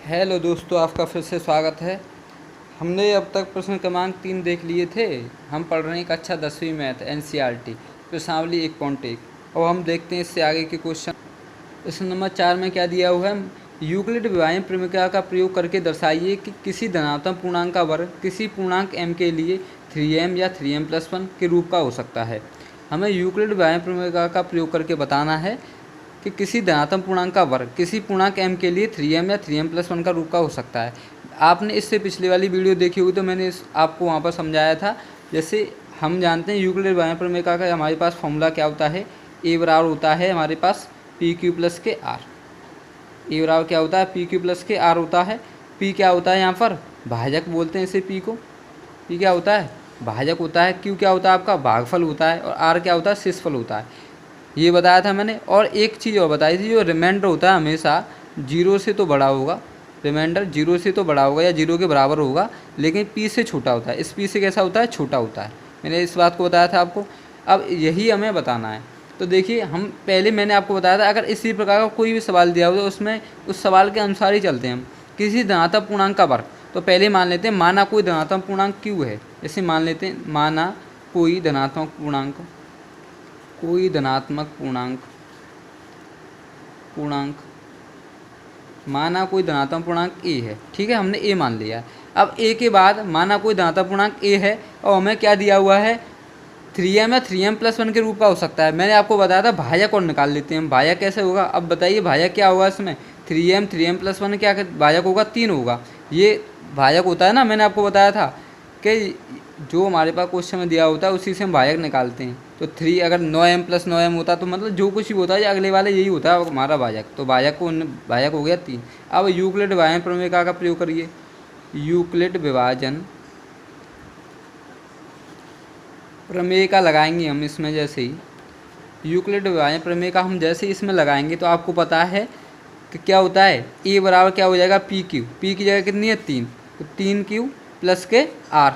Hello दोस्तों, आपका फिर से स्वागत है। हमने अब तक प्रश्न क्रमांक 3 देख लिए थे। हम पढ़ रहे हैं कक्षा 10वीं मैथ NCERT प्रश्नावली 1.1। अब हम देखते हैं इससे आगे के क्वेश्चन। प्रश्न नंबर 4 में क्या दिया हुआ है? यूक्लिड विभाजन प्रमेय का प्रयोग करके दर्शाइए कि किसी धनात्मक पूर्णांक का वर्ग किसी पूर्णांक m के लिए 3m या 3m+1 के रूप का हो सकता है। हमें यूक्लिड विभाजन प्रमेय का प्रयोग करके बताना है कि किसी धनात्मक पूर्णांक का वर्ग किसी पूर्णांक m के लिए 3m या 3m+1 का रूप का हो सकता है। आपने इससे पिछली वाली वीडियो देखी होगी तो मैंने आपको वहाँ पर समझाया था। जैसे हम जानते हैं यूक्लिड विभाजन प्रमेय का हमारे पास फॉर्मूला क्या होता है, a बराबर होता है हमारे पास PQ प्लस के R। a बराबर क्या होता है, PQ प्लस के R होता है। P क्या होता है, यहाँ पर भाजक बोलते हैं इसे P को। P क्या होता है, भाजक होता है। Q क्या होता है, आपका भागफल होता है। और R क्या होता है, शेषफल होता है। ये बताया था मैंने। और एक चीज़ और बताई थी, जो रिमाइंडर होता है हमेशा 0 से तो बड़ा होगा। रिमाइंडर 0 से तो बड़ा होगा या 0 के बराबर होगा, लेकिन P से छोटा होता है। इस P से कैसा होता है, छोटा होता है। मैंने इस बात को बताया था आपको। अब यही हमें बताना है। तो देखिए, हम पहले मैंने आपको बताया था, अगर इसी प्रकार का कोई भी सवाल दिया हो तो उसमें उस सवाल के अनुसार ही चलते हैं हम। किसी धनात्मक पूर्णांक का वर्ग, तो पहले मान लेते हैं माना कोई धनात्मक पूर्णांक Q है। जैसे मान लेते हैं माना कोई धनात्मक पूर्णांक माना कोई धनात्मक पूर्णांक a है। ठीक है, हमने a मान लिया। अब a के बाद माना कोई धनात्मक पूर्णांक a है और हमें क्या दिया हुआ है, 3m या 3m+1 के रूप का हो सकता है। मैंने आपको बताया था भाजक और निकाल लेते हैं हम। भाजक कैसे होगा, अब बताइए भाजक क्या होगा इसमें, 3m+1 क्या भाजक होगा, 3 होगा। ये भाजक होता है ना, मैंने आपको बताया था कि जो हमारे पास क्वेश्चन में दिया होता है उसी से हम भाजक निकालते हैं। तो 3 अगर 9m + 9m होता तो मतलब जो कुछ भी होता है अगले वाले यही होता है हमारा भाजक। तो भाजक हो गया 3। अब यूक्लिड विभाजन प्रमेय का प्रयोग करिए। यूक्लिड विभाजन प्रमेय का लगाएंगे हम इसमें। जैसे ही यूक्लिड विभाजन प्रमेय का हम जैसे इसमें लगाएंगे तो आपको पता है कि क्या होता है, a बराबर क्या हो जाएगा, PQ। P की जगह कितनी है, 3। तो 3Q प्लस के R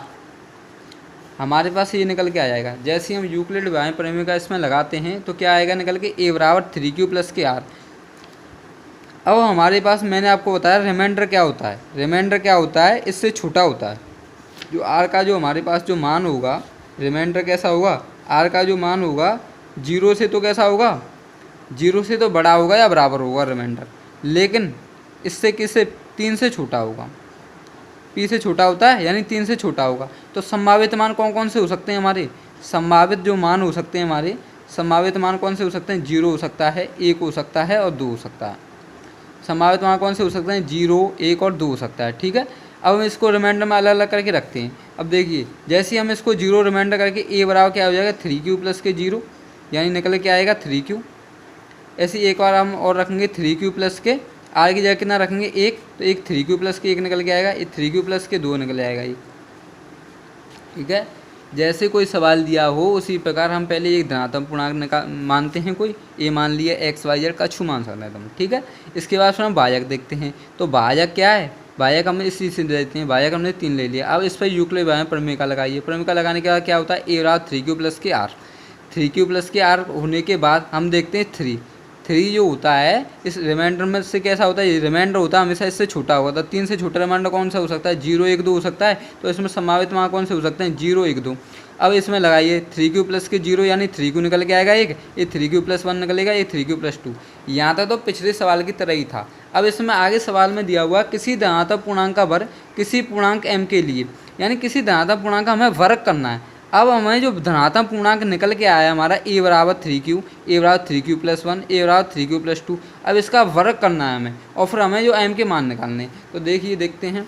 हमारे पास ये निकल के आ जाएगा। जैसे ही हम यूक्लिड विभाजन प्रमेय का इसमें लगाते हैं तो क्या आएगा निकल के, a बराबर 3Q प्लस के R। अब हमारे पास मैंने आपको बताया रिमाइंडर क्या होता है। रिमाइंडर क्या होता है, इससे छोटा होता है। जो R का जो हमारे पास जो मान होगा, रिमाइंडर कैसा होगा, R का जो मान होगा 0 से तो कैसा होगा, 0 से तो बड़ा होगा या बराबर होगा रिमाइंडर, लेकिन इससे किससे, 3 से छोटा होगा। P से छोटा होता है यानी 3 से छोटा होगा। तो संभावित मान कौन कौन से हो सकते हैं हमारे, संभावित जो मान हो सकते हैं हमारे, संभावित मान कौन से हो सकते हैं, 0 हो सकता है, 1 हो सकता है और 2 हो सकता है। संभावित मान कौन से हो सकते हैं, 0, 1 और 2 हो सकता है। ठीक है, अब हम इसको रिमाइंडर में अलग अलग करके रखते हैं। अब देखिए, जैसे ही हम इसको 0 रिमाइंडर करके a बराबर क्या हो जाएगा, 3Q प्लस के 0, यानी निकल के आएगा 3Q। ऐसे एक बार हम और रखेंगे 3Q प्लस के R की जगह कितना रखेंगे, 1। तो एक 3Q प्लस के 1 निकल के आएगा, ये 3Q प्लस के 2 निकल आएगा ये। ठीक है, जैसे कोई सवाल दिया हो उसी प्रकार हम पहले एक धनात्मक पूर्णांक मानते हैं। कोई a मान लिया, XYZ का छू मान सकते हैं तुम। ठीक है, इसके बाद फिर हम भाजक देखते हैं। तो भाजक क्या है, भाजक हमने इसी से देते हैं। भाजक हमने 3 ले लिया। अब इस पर यूक्लिड विभाजन प्रमेय का लगाइए। प्रमेय का लगाने के बाद क्या होता है, a बराबर 3Q प्लस के R। 3Q प्लस के R होने के बाद हम देखते हैं 3 जो होता है इस रिमाइंडर में से कैसा होता है, ये रिमाइंडर होता है हमेशा इससे छोटा होगा। तो 3 से छोटा रिमाइंडर कौन सा हो सकता है, 0, 1, 2 हो सकता है। तो इसमें संभावित मान कौन से हो सकते हैं, 0, 1, 2। अब इसमें लगाइए 3Q प्लस के 0 यानी 3Q निकल के आएगा एक, ये 3Q प्लस 1 निकलेगा, ये 3Q प्लस 2। यहाँ तक तो पिछले सवाल की तरह ही था। अब इसमें आगे सवाल में दिया हुआ किसी धनात्मक पूर्णांक का वर्ग किसी पूर्णांक m के लिए, यानी किसी धनात्मक पूर्णांक का हमें वर्ग करना है। अब हमें जो धनात्मक पूर्णांक निकल के आया हमारा a बराबर 3Q, a बराबर 3Q प्लस 1, a बराबर 3Q प्लस 2। अब इसका वर्ग करना है हमें और फिर हमें जो m के मान निकालने हैं। तो देखिए देखते हैं।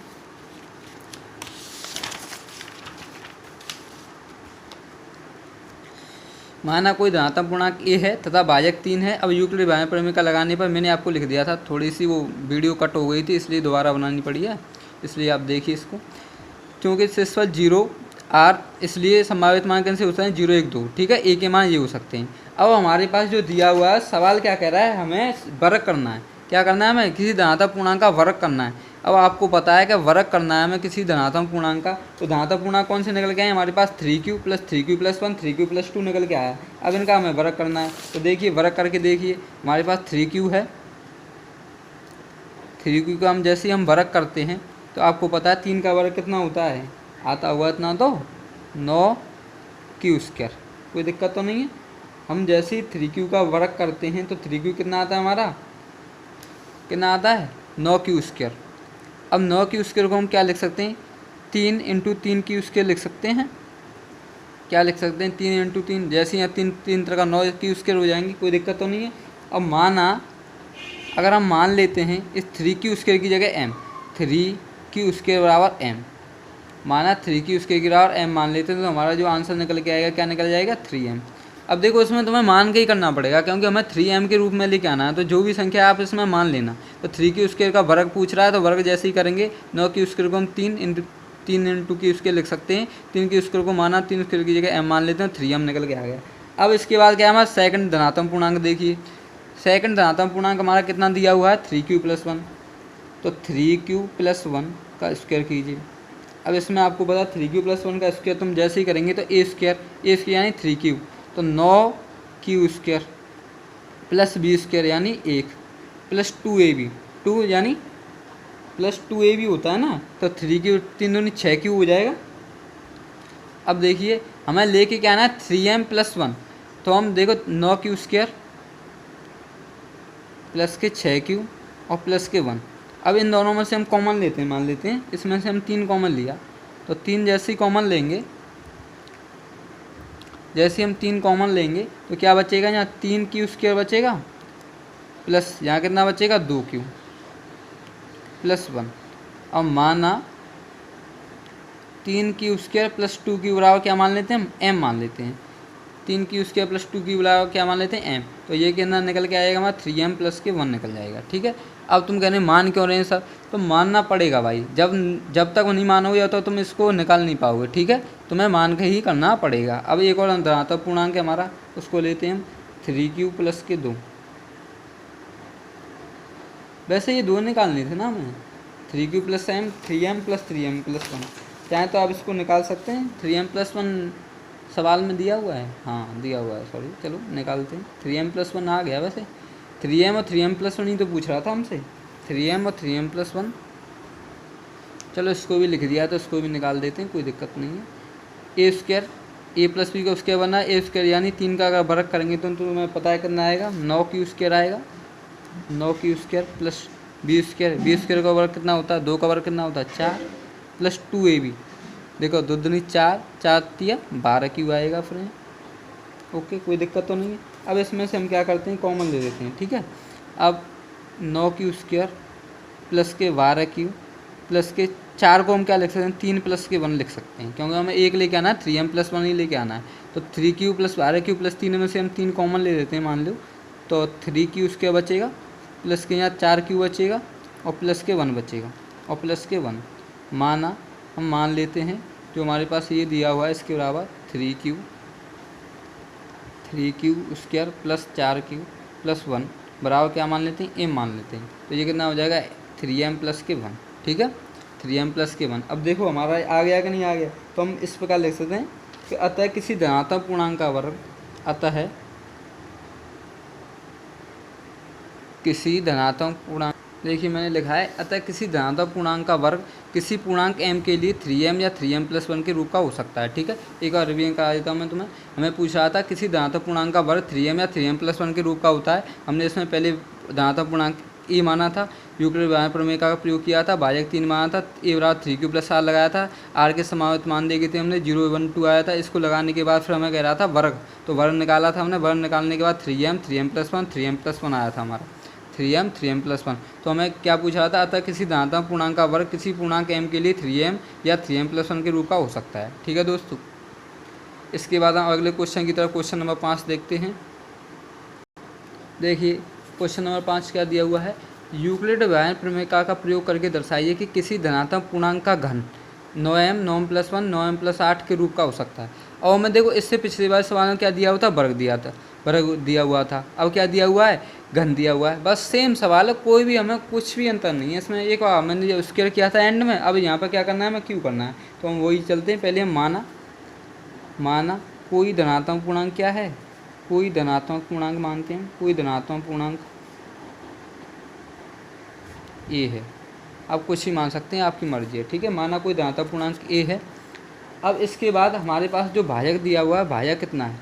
माना कोई धनात्मक पूर्णांक a है तथा भाजक 3 है। अब यूक्लिड विभाजन प्रमेय का लगाने पर मैंने आपको लिख दिया था, थोड़ी सी वो वीडियो कट हो गई थी इसलिए दोबारा बनानी पड़ी है। इसलिए आप देखिए इसको, क्योंकि शेषफल 0 R, इसलिए संभावित मान कैसे होता है, 0, 1, 2। ठीक है, a के मान ये हो सकते हैं। अब हमारे पास जो दिया हुआ है सवाल क्या कह रहा है, हमें वर्ग करना है। क्या करना है, हमें किसी धनात्मक पूर्णांक का वर्ग करना है। अब आपको पता है कि वर्ग करना है हमें किसी धनात्मक पूर्णांक का। तो धनात्मक पूर्णांक कौन से निकल के आए हमारे पास, 3Q plus 3Q plus 1, 3Q plus 2 निकल के आया। अब इनका हमें वर्ग करना है। तो देखिए वर्ग करके देखिए, हमारे पास 3Q है, 3q का हम जैसे ही हम वर्ग करते हैं तो आपको पता है 3 का वर्ग कितना होता है, आता हुआ इतना तो 9q²। कोई दिक्कत तो नहीं है। हम जैसे ही 3q का वर्ग करते हैं तो 3q कितना आता है हमारा, कितना आता है 9q²। अब 9q² को हम क्या लिख सकते हैं, 3 × 3q² लिख सकते हैं। क्या लिख सकते हैं, 3 × 3, जैसे यहाँ 3 तरह का 9q² हो जाएंगे, कोई दिक्कत तो नहीं है। अब माना अगर हम मान लेते हैं इस 3q² की जगह m, 3q² बराबर m, माना 3q² की बराबर m मान लेते हैं तो हमारा जो आंसर निकल के आएगा क्या निकल जाएगा, 3m। अब देखो इसमें तुम्हें मान के ही करना पड़ेगा क्योंकि हमें 3m के रूप में लेके आना है, तो जो भी संख्या आप इसमें मान लेना। तो 3q² का वर्ग पूछ रहा है तो वर्ग जैसे ही करेंगे 9q² को हम 3 × q² लिख सकते हैं। 3q² को माना 3q² की जगह m मान लेते हैं, 3m निकल के आ गया। अब इसके बाद क्या है हमारा सेकंड धनात्मक पूर्णांक। देखिए सेकंड धनात्मक पूर्णांक हमारा कितना दिया हुआ है, 3q+1, तो 3q+1 का स्क्वायर कीजिए। अब इसमें आपको पता 3q+1 का स्क्वायर तुम जैसे ही करेंगे तो a² यानी 3q, तो 9q² + b² यानी 1 + 2ab, 2 यानी +2ab होता है ना, तो 3q 3 दूनी 6q हो जाएगा। अब देखिए हमें लेके क्या आना है 3m+1, तो हम देखो 9q² प्लस के 6q और प्लस के 1। अब इन दोनों में से हम कॉमन लेते हैं, मान लेते हैं इसमें से हम 3 कॉमन लिया, तो 3 जैसे ही कॉमन लेंगे, जैसे हम 3 कॉमन लेंगे तो क्या बचेगा, यहाँ 3q² बचेगा प्लस यहाँ कितना बचेगा 2q + 1। अब माना 3q² + 2q बराबर क्या मान लेते हैं हम, m मान लेते हैं। 3q² + 2q बराबर क्या मान लेते हैं m, तो ये कितना निकल के आएगा हमारा 3m + के 1 निकल जाएगा। ठीक है। अब तुम कहने मान क्यों रहे हैं सर, तो मानना पड़ेगा भाई, जब तक नहीं मानोगे तो तुम इसको निकाल नहीं पाओगे। ठीक है, तुम्हें मान के ही करना पड़ेगा। अब एक और धनात्मक पूर्णांक है हमारा, उसको लेते हैं हम 3q + के 2। वैसे ये 2 निकालने थे ना हमें, 3q + m, 3m + 3m + 1, चाहे तो आप इसको निकाल सकते हैं। 3m + 1 सवाल में दिया हुआ है, हाँ दिया हुआ है, सॉरी, चलो निकालते हैं। 3m + 1 आ गया, वैसे 3m और 3m + 1 ही तो पूछ रहा था हमसे, 3m और 3m + 1। चलो इसको भी लिख दिया तो इसको भी निकाल देते हैं, कोई दिक्कत नहीं है। a² a + b का स्क्वायर बना a² यानी 3 का अगर वर्ग करेंगे तो तुम्हें पता है कितना आएगा, 9q² आएगा, 9q² + b² का वर्ग कितना होता है, 2 का वर्ग कितना होता है 4 + 2ab, देखो 2 दूनी 4, 4 तिया 12q आएगा फ्रेंड। ओके, कोई दिक्कत तो नहीं है। अब इसमें से हम क्या करते हैं, कॉमन ले लेते हैं। ठीक है, अब 9q² + के 12q + के 4 को हम क्या लिख सकते हैं, 3 + के 1 लिख सकते हैं, क्योंकि हमें 1 लेके आना है, 3m + 1 ही लेके आना है। तो 3q + 12q + 3 में से हम 3 कॉमन ले लेते हैं, मान लो, तो 3q² बचेगा प्लस के यहाँ 4q बचेगा और प्लस के 1 बचेगा और प्लस के 1। माना हम मान लेते हैं जो हमारे पास ये दिया हुआ है इसके बराबर 3q² + 4q + 1 बराबर क्या मान लेते हैं, m मान लेते हैं। तो ये कितना हो जाएगा 3m + के 1। ठीक है, 3m + के 1। अब देखो हमारा आ गया कि नहीं आ गया, तो हम इस प्रकार लिख सकते हैं कि अतः किसी धनात्मक पूर्णांक का वर्ग, अतः किसी धनात्मक पूर्णांक, देखिए मैंने लिखा है अतः किसी धनात्मक पूर्णांक का वर्ग किसी पूर्णांक m के लिए 3m या 3m + 1 के रूप का हो सकता है। ठीक है, एक बार रिवीजन करा देता हूँ मैं तुम्हें। हमें पूछ रहा था किसी धनात्मक पूर्णांक का वर्ग 3m या 3m + 1 के रूप का होता है। हमने इसमें पहले धनात्मक पूर्णांक ए माना था, यूक्लिड व्यवहार प्रमेय का प्रयोग किया था, भाजक 3 माना था, a बराबर 3q + r लगाया था, r के समावित मान देखे थे हमने, 0, 1, 2 आया था। इसको लगाने के बाद फिर हमें कह रहा था वर्ग, तो वर्ग निकाला था हमने। वर्ग निकालने के बाद 3m, 3m + 1, 3m + 1 आया था हमारा, 3m, 3m + 1। तो हमें क्या पूछा रहा था, अतः किसी धनात्मक पूर्णांक का वर्ग किसी पूर्णांक m के लिए 3m या 3m + 1 के रूप का हो सकता है। ठीक है दोस्तों, इसके बाद हम अगले क्वेश्चन की तरफ, क्वेश्चन नंबर 5 देखते हैं। देखिए क्वेश्चन नंबर 5 क्या दिया हुआ है, यूक्लिड व्यवहार प्रमेय का प्रयोग करके दर्शाइए कि किसी धनात्मक पूर्णांक का घन 9m, 9m + 1, 9m + 8 के रूप का हो सकता है। और मैं देखो इससे पिछली बार सवाल में क्या दिया हुआ था, वर्ग दिया था, वर्ग दिया हुआ था। अब क्या दिया हुआ है, घन दिया हुआ है। बस सेम सवाल है, कोई भी हमें कुछ भी अंतर नहीं है इसमें। एक बार मैंने जो स्क्वायर किया था एंड में, अब यहाँ पर क्या करना है, हमें क्यों करना है, तो हम वही चलते हैं। पहले हम माना कोई धनात्मक पूर्णांक क्या है, कोई धनात्मक पूर्णांक मानते हैं, कोई धनात्मक पूर्णांक ए है। आप कुछ ही मान सकते हैं, आपकी मर्जी है, ठीक है। माना कोई धनात्मक पूर्णांक ए है। अब इसके बाद हमारे पास जो भाजक दिया हुआ है, भाजक कितना है।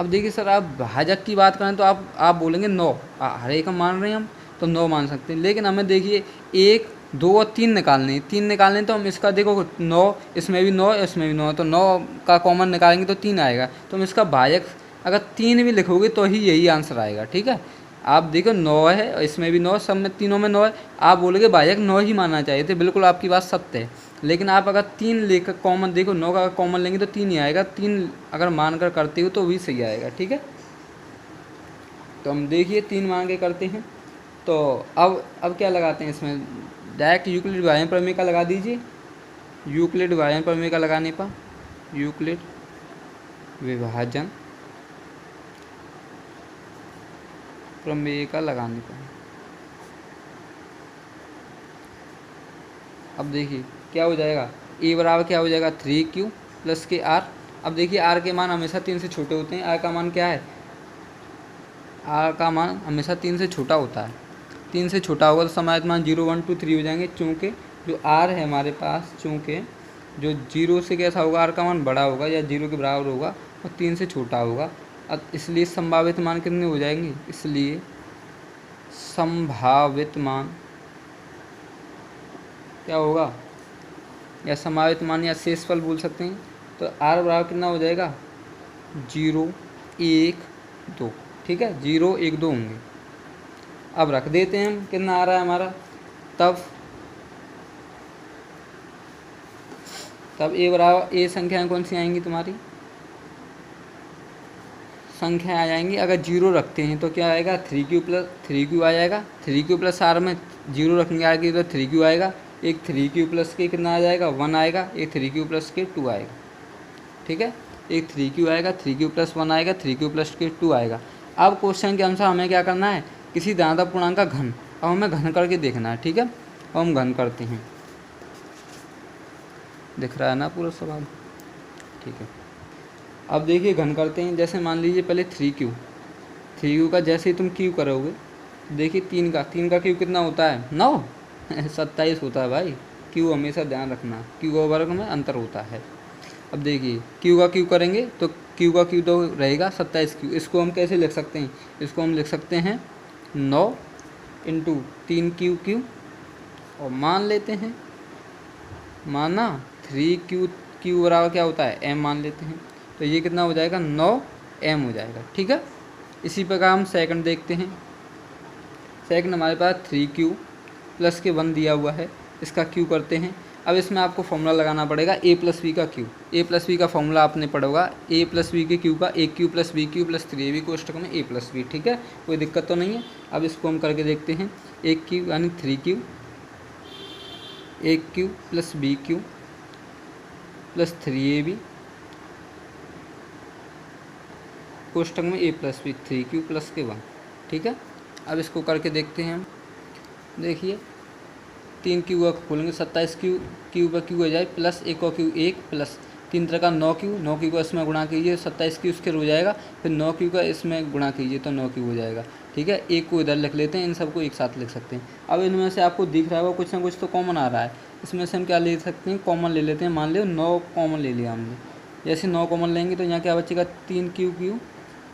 अब देखिए सर, आप भाजक की बात करें तो आप बोलेंगे 9, हर एक हम मान रहे हैं, हम तो 9 मान सकते हैं। लेकिन हमें देखिए 1, 2 और 3 निकालने हैं, 3 निकालने तो हम इसका देखो 9, इसमें भी 9, इसमें भी 9, तो 9 का कॉमन निकालेंगे तो 3 आएगा। तो हम इसका भाजक अगर 3 भी लिखोगे तो ही यही आंसर आएगा, ठीक है। आप देखो 9 है और इसमें भी 9, सब में तीनों में 9 है, आप बोलोगे भाजक 9 ही मानना चाहिए थे, बिल्कुल आपकी बात सत्य है। लेकिन आप अगर 3 लेकर कॉमन, देखो 9 का कॉमन लेंगे तो 3 ही आएगा, 3 अगर मान कर करते हो तो भी सही आएगा, ठीक है। तो हम देखिए 3 मान के करते हैं। तो अब क्या लगाते हैं इसमें, डायरेक्ट यूक्लिड विभाजन प्रमेय का लगा दीजिए। यूक्लिड विभाजन प्रमेय का लगाने पर, यूक्लिड विभाजन प्रमेय का लगाने पर, अब देखिए क्या हो जाएगा, ए बराबर क्या हो जाएगा 3q प्लस के आर। अब देखिए आर के मान हमेशा 3 से छोटे होते हैं, आर का मान क्या है, आर का मान हमेशा 3 से छोटा होता है। 3 से छोटा होगा तो समाहित मान 0, 1, 2, 3 हो जाएंगे, चूँकि जो आर है हमारे पास, चूँकि जो 0 से कैसा होगा, आर का मान बड़ा होगा या 0 के बराबर होगा और 3 से छोटा होगा। अब इसलिए संभावित मान कितने हो जाएंगे, इसलिए संभावित मान क्या होगा, या संभावित मान या शेषफल बोल सकते हैं। तो आर बराबर कितना हो जाएगा 0, 1, 2, ठीक है, 0, 1, 2 होंगे। अब रख देते हैं हम, कितना आ रहा है हमारा, तब ए बराबर, ए संख्याएँ कौन सी आएंगी तुम्हारी, संख्या आ जाएंगी। अगर 0 रखते हैं तो क्या आएगा 3q आ जाएगा। 3q प्लस आर में 0 रखेंगे आगे तो 3q आएगा। एक 3q प्लस के कितना आ जाएगा 1 आएगा, एक 3q प्लस के 2 आएगा, ठीक है। एक 3q आएगा, 3q प्लस 1 आएगा, 3q प्लस के 2 आएगा। अब क्वेश्चन के अनुसार हमें क्या करना है, किसी धनात्मक पूर्णांक का घन, अब हमें घन करके देखना है, ठीक है। अब हम घन करते हैं, दिख रहा है ना पूरा सवाल, ठीक है। अब देखिए घन करते हैं, जैसे मान लीजिए पहले 3q का जैसे ही तुम q करोगे, देखिए 3 का q कितना होता है 9 27 होता है भाई। q हमेशा ध्यान रखना, q और वर्ग में अंतर होता है। अब देखिए q का q करेंगे तो q का q तो रहेगा 27q। इसको हम कैसे लिख सकते हैं, इसको हम लिख सकते हैं 9 इंटू 3q और मान लेते हैं, माना 3q बराबर क्या होता है m मान लेते हैं, तो ये कितना हो जाएगा 9m हो जाएगा, ठीक है। इसी प्रकार हम सेकंड देखते हैं। सेकंड हमारे पास 3q प्लस के 1 दिया हुआ है, इसका q करते हैं। अब इसमें आपको फॉर्मूला लगाना पड़ेगा a प्लस बी का q। a प्लस बी का फॉर्मूला आपने पढ़ा होगा, a प्लस बी के q का a q plus b q plus 3ab कोष्ठक में a प्लस बी, ठीक है, कोई दिक्कत तो नहीं है। अब इसको हम करके देखते हैं, a q यानी 3q, a q plus b q plus 3ab कोष्ठक में a plus B 3q plus के 1, ठीक है। अब इसको करके देखते हैं हम, देखिए 3q का खोलेंगे 27q, q पर q हो जाए प्लस 1 और q 1 प्लस 3 तरह का 9q का इसमें गुणा कीजिए 27q उसके हो जाएगा, फिर 9q का इसमें गुणा कीजिए तो 9q हो जाएगा, ठीक है। एक को इधर लिख लेते हैं, इन सबको एक साथ लिख सकते हैं। अब इनमें से आपको दिख रहा होगा कुछ ना कुछ तो कॉमन आ रहा है, इसमें से हम क्या ले सकते हैं, कॉमन ले लेते हैं। मान लो 9 कॉमन ले लिया हमने, जैसे 9 कॉमन लेंगे तो यहाँ क्या बचेगा 3q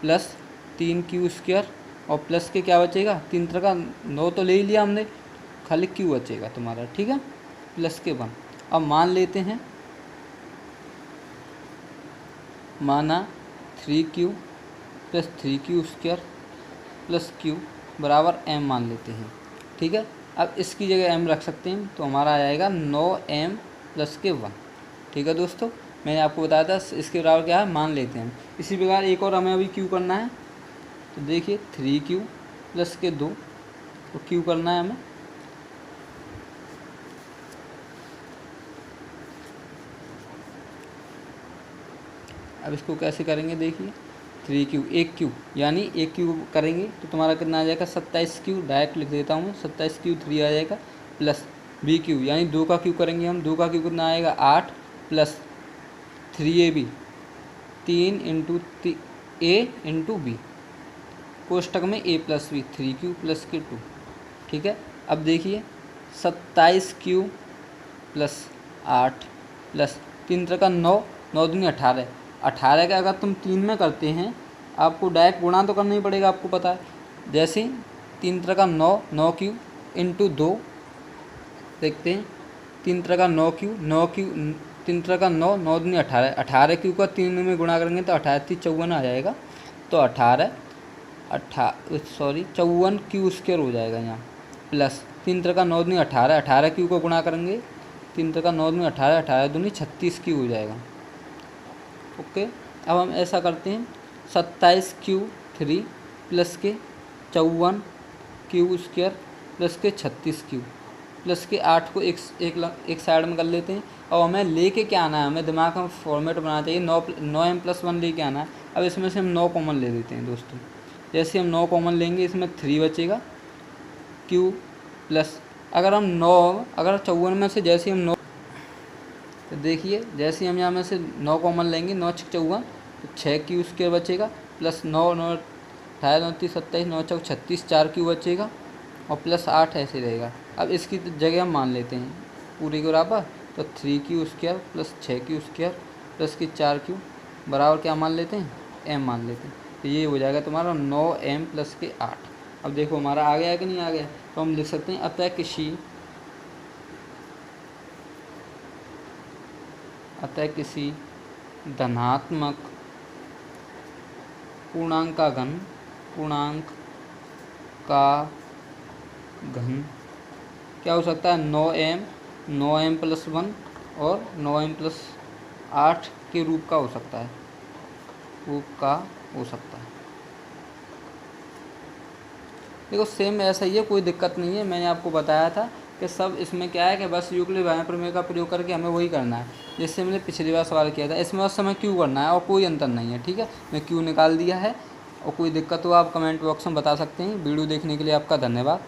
प्लस 3q स्क्वायर और प्लस के क्या बचेगा 3 तरह का 9 तो ले ही लिया हमने, खाली q बचेगा तुम्हारा, ठीक है, प्लस के 1। अब मान लेते हैं, माना 3q plus 3q square plus q बराबर m मान लेते हैं, ठीक है। अब इसकी जगह m रख सकते हैं तो हमारा आ जाएगा 9m प्लस के 1, ठीक है दोस्तों। मैंने आपको बताया था इसके बराबर क्या है मान लेते हैं। इसी प्रकार एक और हमें अभी q करना है, तो देखिए 3q प्लस के 2 तो q करना है हमें, अब इसको कैसे करेंगे, देखिए 3q 1q यानी 1q करेंगे तो तुम्हारा कितना आ जाएगा 27q, डायरेक्ट लिख देता हूँ 27q 3 आ जाएगा, प्लस bq यानी 2 का q करेंगे हम, 2 का q कितना आएगा 8 plus 3ab 3 into a into B कोष्टक में a plus B 3q plus के 2, ठीक है। अब देखिए 27Q प्लस 8 प्लस 3×9, 9 दूनी 18, 18 का अगर तुम 3 में करते हैं आपको डायरेक्ट गुणा तो करना ही पड़ेगा, आपको पता है। जैसे 3×9, 9Q इंटू 2, देखते हैं 3×9Q, 9Q 3×9, 9 दूनी 18, 18Q का 3 में गुणा करेंगे तो 18×3 = 54 आ जाएगा। तो 54Q² हो जाएगा यहाँ, प्लस 3×9 दूनी 18, 18Q को गुणा करेंगे 3×9 दूनी 18, 18 दूनी 36Q हो जाएगा। ओके, अब हम ऐसा करते हैं 27Q3 प्लस के 54Q² प्लस के 36Q प्लस के 8 को एक साइड में कर लेते हैं। और हमें लेके क्या आना है, हमें दिमाग में फॉर्मेट बनाना चाहिए, 9m+1 लेके आना है। अब इसमें से हम 9 कॉमन ले लेते हैं दोस्तों। जैसे हम 9 कॉमन लेंगे इसमें 3 बचेगा Q प्लस, अगर 54 में से जैसे हम 9, तो देखिए जैसे हम यहाँ में से 9 कॉमन लेंगे, 9×6 = 54, तो 6Q² बचेगा प्लस 9, 9 18, 9 30 27, 9 4 36, 4Q बचेगा और प्लस 8 ऐसे रहेगा। अब इसकी जगह हम मान लेते हैं पूरी के बराबर, तो 3Q² प्लस 6Q² प्लस की 4Q बराबर क्या मान लेते हैं, M मान लेते हैं। तो ये हो जाएगा तुम्हारा 9m प्लस के 8। अब देखो हमारा आ गया कि नहीं आ गया, तो हम लिख सकते हैं अतः किसी धनात्मक पूर्णांक का घन क्या हो सकता है, 9m+1 और 9m+8 के रूप का हो सकता है, देखो सेम ऐसा ही है, कोई दिक्कत नहीं है। मैंने आपको बताया था कि सब इसमें क्या है कि बस यूक्लिड बाह्य प्रमेय का प्रयोग करके हमें वही करना है जिससे मैंने पिछली बार सवाल किया था। इसमें बस हमें क्यों करना है और कोई अंतर नहीं है, ठीक है। मैं क्यों निकाल दिया है, और कोई दिक्कत हो आप कमेंट बॉक्स में बता सकते हैं। वीडियो देखने के लिए आपका धन्यवाद।